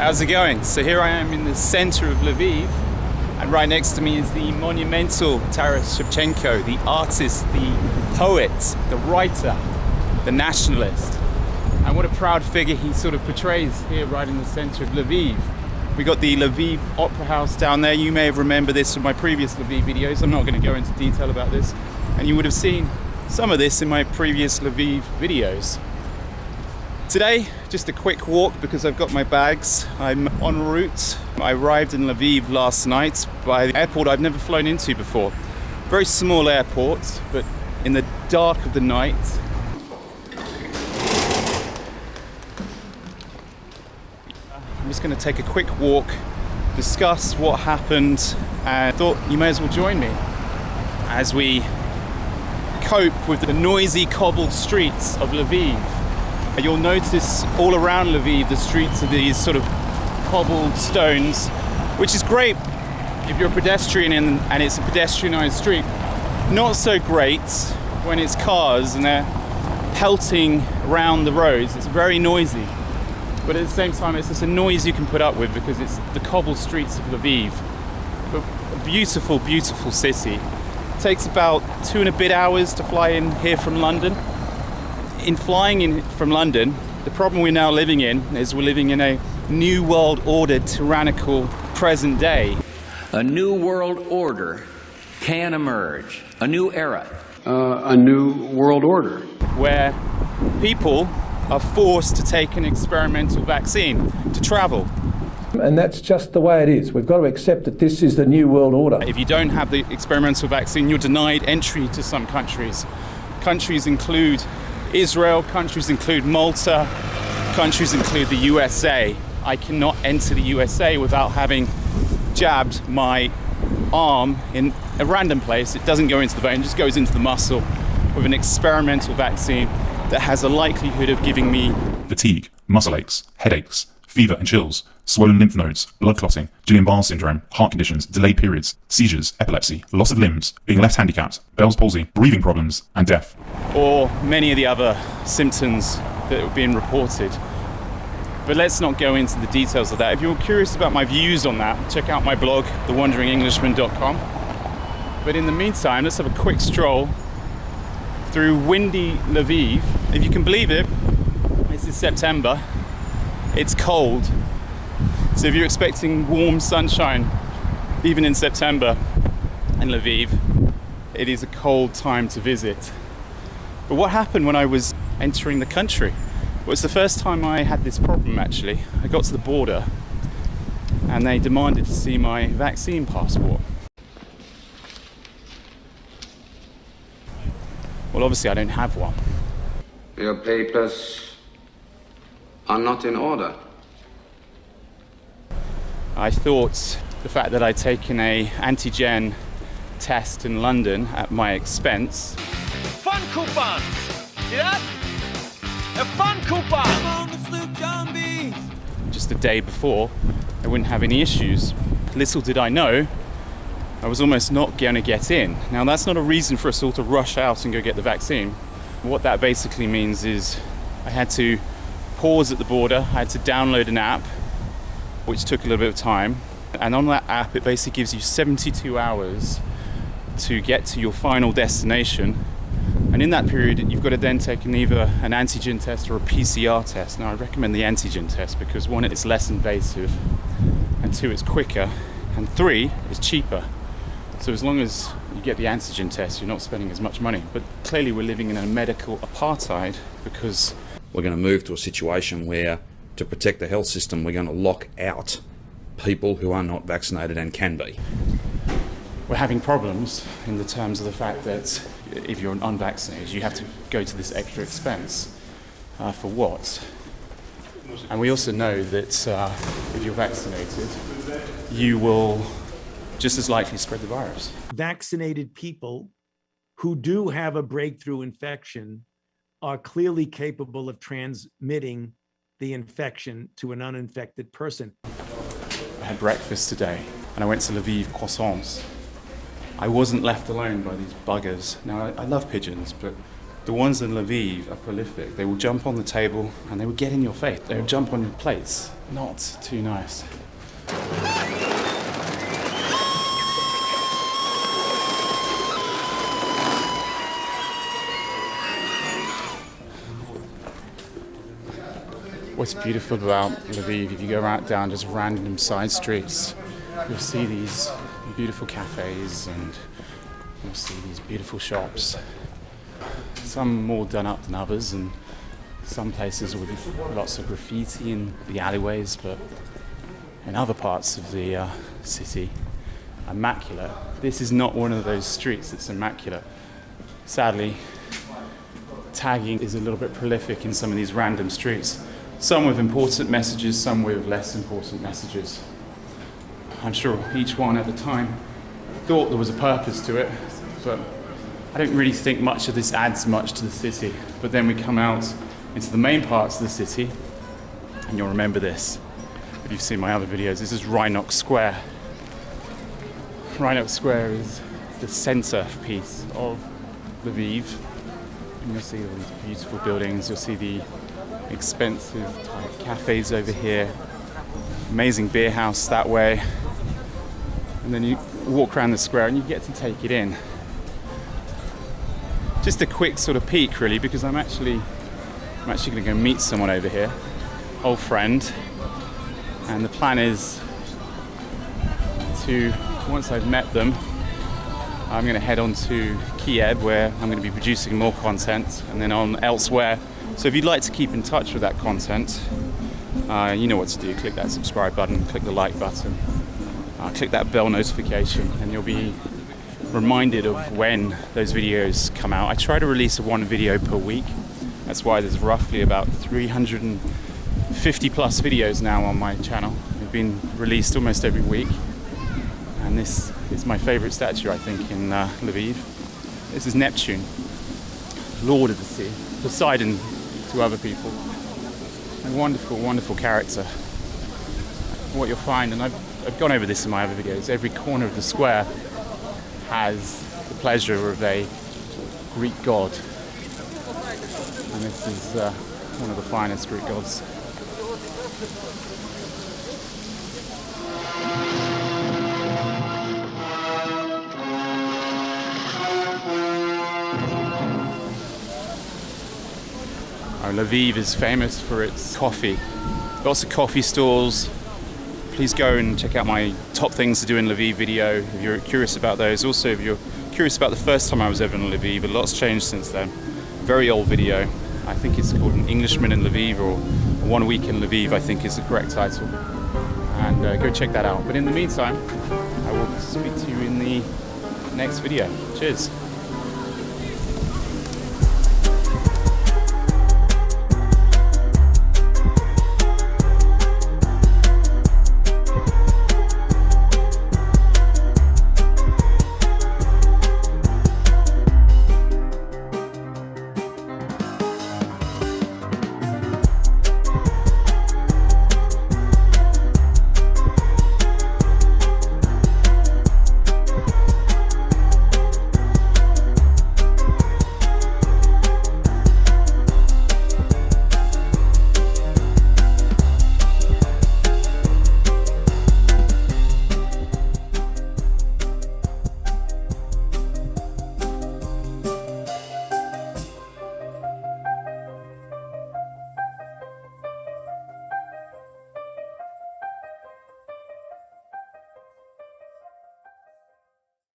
How's it going? So here I am in the center of Lviv, and right next to me is the monumental Taras Shevchenko, the artist, the poet, the writer, the nationalist. And what a proud figure he sort of portrays here right in the center of Lviv. We got the Lviv Opera House down there. You may have remembered this from my previous Lviv videos. I'm not going to go into detail about this. And you would have seen some of this in my previous Lviv videos. Today, just a quick walk because I've got my bags. I'm en route. I arrived in Lviv last night by the airport I've never flown into before. Very small airport, but in the dark of the night. I'm just going to take a quick walk, discuss what happened, and thought you may as well join me as we cope with the noisy cobbled streets of Lviv. You'll notice all around Lviv the streets are these sort of cobbled stones, which is great if you're a pedestrian and it's a pedestrianised street. Not so great when it's cars and they're pelting around the roads. It's very noisy, but at the same time it's just a noise you can put up with because it's the cobbled streets of Lviv. A beautiful, beautiful city. It takes about 2 and a bit hours to fly in here from London. In flying in from London, the problem we're now living in is we're living in a new world order, tyrannical present day. A new world order can emerge, a new era. A new world order. Where people are forced to take an experimental vaccine to travel. And that's just the way it is. We've got to accept that this is the new world order. If you don't have the experimental vaccine, you're denied entry to some countries. Countries include Israel, countries include Malta, countries include the USA. I cannot enter the USA without having jabbed my arm in a random place. It doesn't go into the vein, it just goes into the muscle with an experimental vaccine that has a likelihood of giving me fatigue, muscle aches, headaches, fever and chills, swollen lymph nodes, blood clotting, Guillain-Barré syndrome, heart conditions, delayed periods, seizures, epilepsy, loss of limbs, being left handicapped, Bell's palsy, breathing problems, and death. Or many of the other symptoms that are being reported. But let's not go into the details of that. If you're curious about my views on that, check out my blog, thewanderingenglishman.com. But in the meantime, let's have a quick stroll through windy Lviv. If you can believe it, this is September. It's cold. So if you're expecting warm sunshine, even in September in Lviv, it is a cold time to visit. But what happened when I was entering the country? Well, it's the first time I had this problem actually. I got to the border and they demanded to see my vaccine passport. Well, obviously I don't have one. Your papers are not in order. I thought the fact that I'd taken a antigen test in London at my expense. Fun coupons! See that? A fun coupon! Just the day before, I wouldn't have any issues. Little did I know, I was almost not going to get in. Now that's not a reason for us all to rush out and go get the vaccine. What that basically means is I had to pause at the border, I had to download an app, which took a little bit of time. And on that app, it basically gives you 72 hours to get to your final destination. And in that period, you've got to then take either an antigen test or a PCR test. Now, I recommend the antigen test because 1, it's less invasive, and 2, it's quicker, and 3, it's cheaper. So as long as you get the antigen test, you're not spending as much money. But clearly we're living in a medical apartheid because we're going to move to a situation where, to protect the health system, we're going to lock out people who are not vaccinated and can be. We're having problems in the terms of the fact that if you're unvaccinated, you have to go to this extra expense. For what? And we also know that if you're vaccinated, you will just as likely spread the virus. Vaccinated people who do have a breakthrough infection are clearly capable of transmitting the infection to an uninfected person. I had breakfast today and I went to Lviv croissants. I wasn't left alone by these buggers. Now, I love pigeons, but The ones in Lviv are prolific. They will jump on the table and they will get in your face. They will jump on your plates. Not too nice. What's beautiful about Lviv, if you go out down just random side streets, you'll see these beautiful cafes and you'll see these beautiful shops. Some more done up than others, and some places with lots of graffiti in the alleyways, but in other parts of the city, immaculate. This is not one of those streets that's immaculate. Sadly, tagging is a little bit prolific in some of these random streets. Some with important messages, some with less important messages. I'm sure each one at the time thought there was a purpose to it, but I don't really think much of this adds much to the city. But then we come out into the main parts of the city, and you'll remember this if you've seen my other videos. This is Rynok Square. Rynok Square is the centerpiece of Lviv. And you'll see all these beautiful buildings. You'll see the expensive type cafes over here, amazing beer house that way, and then you walk around the square and you get to take it in. Just a quick sort of peek really, because I'm actually going to go meet someone over here, old friend, and the plan is to, once I've met them, I'm going to head on to Kiev, where I'm going to be producing more content, and then on elsewhere. So if you'd like to keep in touch with that content, you know what to do. Click that subscribe button, click the like button, click that bell notification, and you'll be reminded of when those videos come out. I try to release one video per week. That's why there's roughly about 350 plus videos now on my channel. They've been released almost every week. And this is my favorite statue, I think, in Lviv. This is Neptune, Lord of the Sea, Poseidon to other people. A wonderful, wonderful character. What you'll find, and I've gone over this in my other videos, every corner of the square has the pleasure of a Greek god. And this is one of the finest Greek gods. Lviv is famous for its coffee. Lots of coffee stalls. Please go and check out my top things to do in Lviv video if you're curious about those. Also, if you're curious about the first time I was ever in Lviv, a lot's changed since then. Very old video. I think it's called An Englishman in Lviv, or 1 Week in Lviv, I think is the correct title. And go check that out. But in the meantime, I will speak to you in the next video. Cheers.